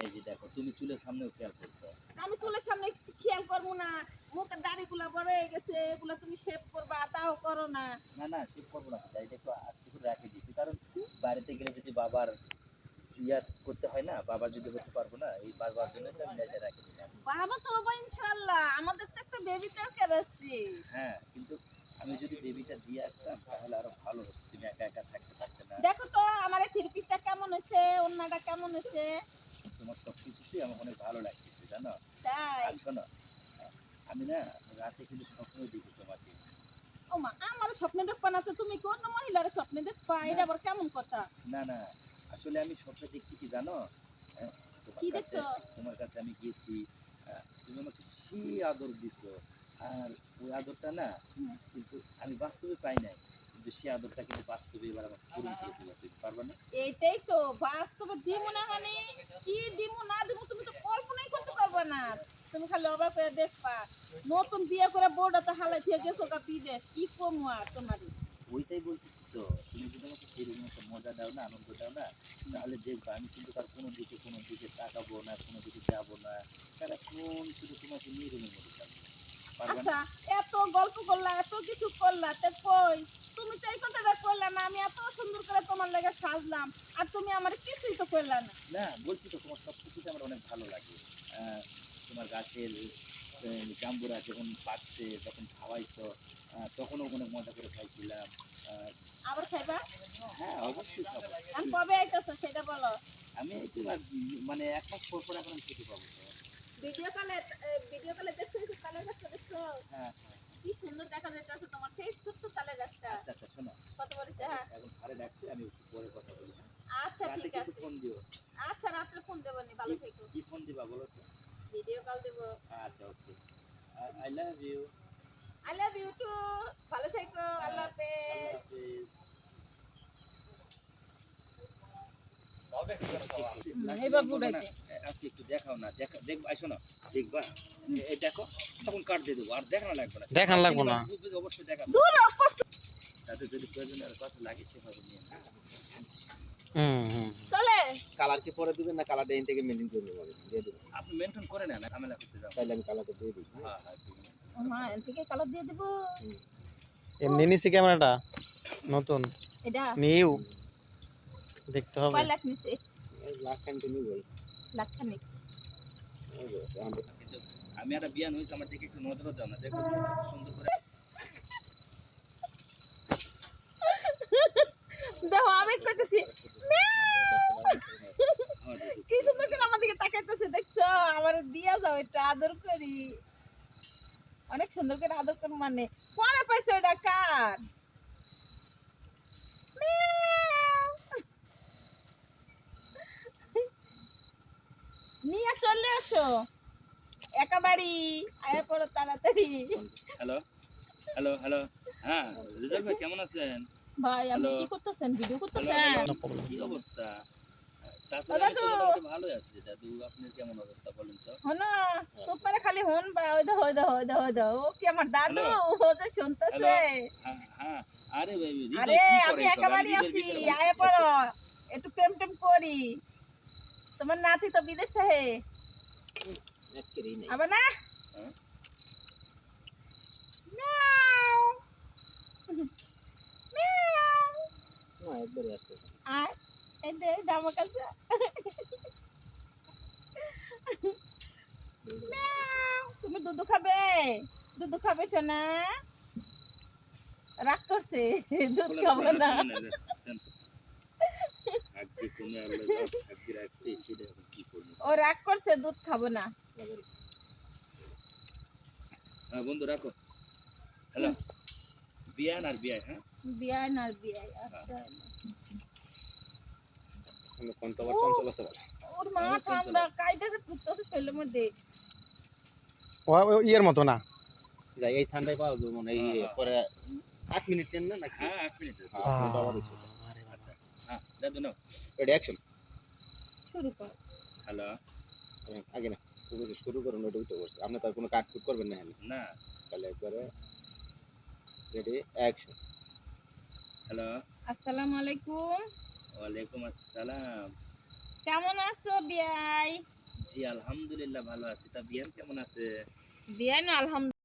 এই যে দেখো তুমি চুলের সামনেও খেয়াল করছো। আমি চুলের সামনে কিছু খেয়াল করবো না, মুখের দাড়িগুলো বড় হয়ে গেছে, এগুলো তুমি শেভ করবা তাও করো না। না না শেভ করবো না, তাই একটু আস্তে করে রাখে দিচ্ছি, কারণ বাড়িতে গেলে যদি বাবার ইয়া করতে হয় না, বাবা যদি করতে পারবো না, এই বাবার জন্য তো আমি এটা রাখে দিলাম। বাবা তো বাবা ইনশাআল্লাহ, আমাদের তো একটা বেবি দরকার আছে। হ্যাঁ কিন্তু আমি যদি বেবিটা দিয়ে আসতাম তাহলে আরো ভালো হতো, তুমি একা একা থাকতে পারতে না। দেখো তো আমার এই থ্রি পিসটা কেমন হয়েছে, ওন্নাটা কেমন হয়েছে। তোমার সব কিছুতেই আমার অনেক ভালো লাগতেছে জানো। তাই আর শোনো, আমি না রাতে কিন্তু স্বপ্ন দেখি তোমাকে। ও মা, আমার স্বপ্নে দেখবা না তো তুমি কোন মহিলার স্বপ্নে দেখবা, এটা আবার কেমন কথা। না না আসলে আমি স্বপ্নে দেখছি কি জানো, তোমার কি কাছে, দেখছো? তোমার কাছে আমি গেছি, তুমি আমাকে সেই আদর দিছো, আর ওই আদরটা না হুম। কিন্তু আমি বাস্তবে পাই নাই, কিন্তু সেই আদরটা কিন্তু বাস্তবে এবার আমার পূরণ করে দিবা, তুমি পারবা না? এইটাই তো বাস্তবে দিমু না, মানে কি দিমু না দিমু তুমি তো কল্পনাই করতে পারবা না। তুমি খালি অবাক হয়ে দেখবা, নতুন বিয়ে করে বউটা তো হালাই দিয়ে গেছো গা বিদেশ, কি কমু আর তোমারই। ওইটাই বলতেছি তো, তুমি যদি আমাকে সেরকম একটা মজা দাও না, আনন্দ দাও না, তাহলে দেখবা আমি কিন্তু তার কোনো দিকে তাকাবো না, কোনো দিকে যাবো না, সারাক্ষণ শুধু তোমাকে নিয়ে রুমের মধ্যে থাকবো। পারবা না? আচ্ছা, এত গল্প করলা, এত কিছু করলা, তে কই তুমি তো এই কথাটা করলা না, আমি এত সুন্দর করে তোমার লাগে সাজলাম, আর তুমি আমার কিছুই তো করলা না। না বলছি তো তোমার সব কিছুতে আমার অনেক ভালো লাগে। তোমার গাছের জাম্বুরা যখন পাকছে, যখন খাওয়াইছো, তখনও অনেক মজা করে খাইছিলাম। আহ, আবার খাইবা? হ্যাঁ অবশ্যই খাবো। আমি কবে আইতেছো সেটা বলো। আমি এই তো মানে 1 মাস পর পর এখন আমি খেতে পাবো তো। ভিডিও কলে, ভিডিও কলে দেখছো এই যে তালের গাছটা দেখছো, হ্যাঁ হ্যাঁ। কি সুন্দর দেখা যাইতেছে তোমার সেই ছোট্ট তালের গাছটা। আচ্ছা আচ্ছা শোনো, কত বলেছে? হ্যাঁ এখন স্যারে ডাকছে, আমি একটু পরে কথা বলি, হ্যাঁ? আচ্ছা রাতে ঠিক কিন্তু আছে। ফোন দিও। আচ্ছা রাত্রে ফোন দেবো নি, ভালো থেকো। কি ফোন দিবা বলো তো? ভিডিও কল দেবো। আচ্ছা okay, I love you. I love you too. ভালো থেকো, আল্লাহ আল্লাহ হাফেজ। হাফেজ। এবার বুড়াইতে আজকে একটু দেখাও না, দেখবা আসো না, দেখবা এই দেখো, তখন কাট দিয়ে দেবো, আর দেখানো লাগবে না, দেখান লাগবো না। বুঝবে যে অবশ্যই দেখাবো। দূর অপস। তাতে যদি প্রয়োজন আর কাছে লাগে সেভাবে নিয়ে না। চলে কালার কি পরে দিবেন না কালারটা এখান থেকে মেনটেন করে নেবেন দিয়ে দিবেন? আপনি মেনটেন করে নেন, ঝামেলা করতে যাবো। তাহলে আমি কালারটা দিয়ে দিই। হ্যাঁ হ্যাঁ ঠিক আছে। হ্যাঁ এর থেকে কালার দিয়ে দেবো। এমনি নিছি ক্যামেরাটা নতুন এটা নিউ দেখতে হবে। কয় লাখ নিছে? এই লাখ খানতে নিবই। লাখ খানিক। এই যে, আমাদের কিন্তু আমি একটা বিয়ান হয়েছে, আমার দিকে একটু নজর দাও না, দেখো তো কত সুন্দর করে। দেখো আমি কইতেছি হ্যাঁ, দেখো। কি সুন্দর করে আমার দিকে তাকাইতেছে, দেখছো? আমার দিয়া যাও, একটু আদর করি। অনেক সুন্দর করে আদর করি, মানে পরে পাইছো এটা কার? মিয়াও। নিয়ে চলে আসো একেবারে, আয়া পড়ো তাড়াতাড়ি। হ্যালো হ্যালো হ্যালো, হ্যাঁ রেজাল্ট ভাই কেমন আছেন? ভাই আপনি হ্যালো। কি করতেছেন, ভিডিও হ্যালো করতেছেন? হ্যালো, কি অবস্থা? তাছাড়া ও আমি তো দাদু। মোটামুটি ভালোই আছি দাদু, আপনার কেমন অবস্থা বলেন তো? হনো সুপারে খালি হন বা ওই দাও ওই দাও ওই দাও ওই দাও, ও কি আমার দাদু? ও যে শুনতেছে। হ্যাঁ হ্যাঁ, আরে ভাই রিজাল্ট আরে কি আমি করে এইসব? একেবারে ঈদের আছি, ভিতরে আয়া বসতেছি। পড়ো, একটু প্রেম টেম করি। তোমার নাতি তো বিদেশ থাকে, একেরই নাই। আবার না হ্যাঁ? মিয়াও। মিয়াও। না একবারে আসতেছে। আর এই দে আমার কাছে। মিয়াও। তুমি দুধ খাবে? দুধ খাবে সোনা? রাগ করছে, দুধ বলে খাবো দাও, না। শুনে না, দেন তো। আজকে কোনো আল্লাহ আজকে রাখছে, সেটা এখন কি করবো? ও রাগ করছে, দুধ খাবো না। হ্যাঁ বন্ধু রাখো। হ্যালো, বিয়ান আর বিয়াই, হ্যাঁ বিয়াই না বিয়াই, আচ্ছা। আমি কোন তো আবার চঞ্চল আছে বলে। ওর মা আমার চঞ্চল ঠান্ডা আছে। কাইটারে পুত্তছে শরীরের মধ্যে। ও ইয়ের মতো না। যাই এই ঠান্ডায় পাওয়া যাবে মনে হয় হ্যাঁ, হ্যাঁ। পরে 8 মিনিট নেন না নাকি? হ্যাঁ 8 মিনিট। আপনি তো আবার হইছে। আরে বাবা। আচ্ছা হ্যাঁ দাদু নাও। Ready action. শুরু কর। হ্যালো, আগে না তুমি যে শুরু করুন ওটা উঠে বসে আপনি তার কোনো কাট কুট করবেন না হলে না তাহলে একবারে রেডি অ্যাকশন। হ্যালো, আসসালামু আলাইকুম। ওয়ালাইকুম আসসালাম। কেমন আছো বিয়াই? আলহামদুলিল্লাহ ভালো আছি। তা বিয়ান কেমন আছে? বিয়ানো আলহামদুলিল্লাহ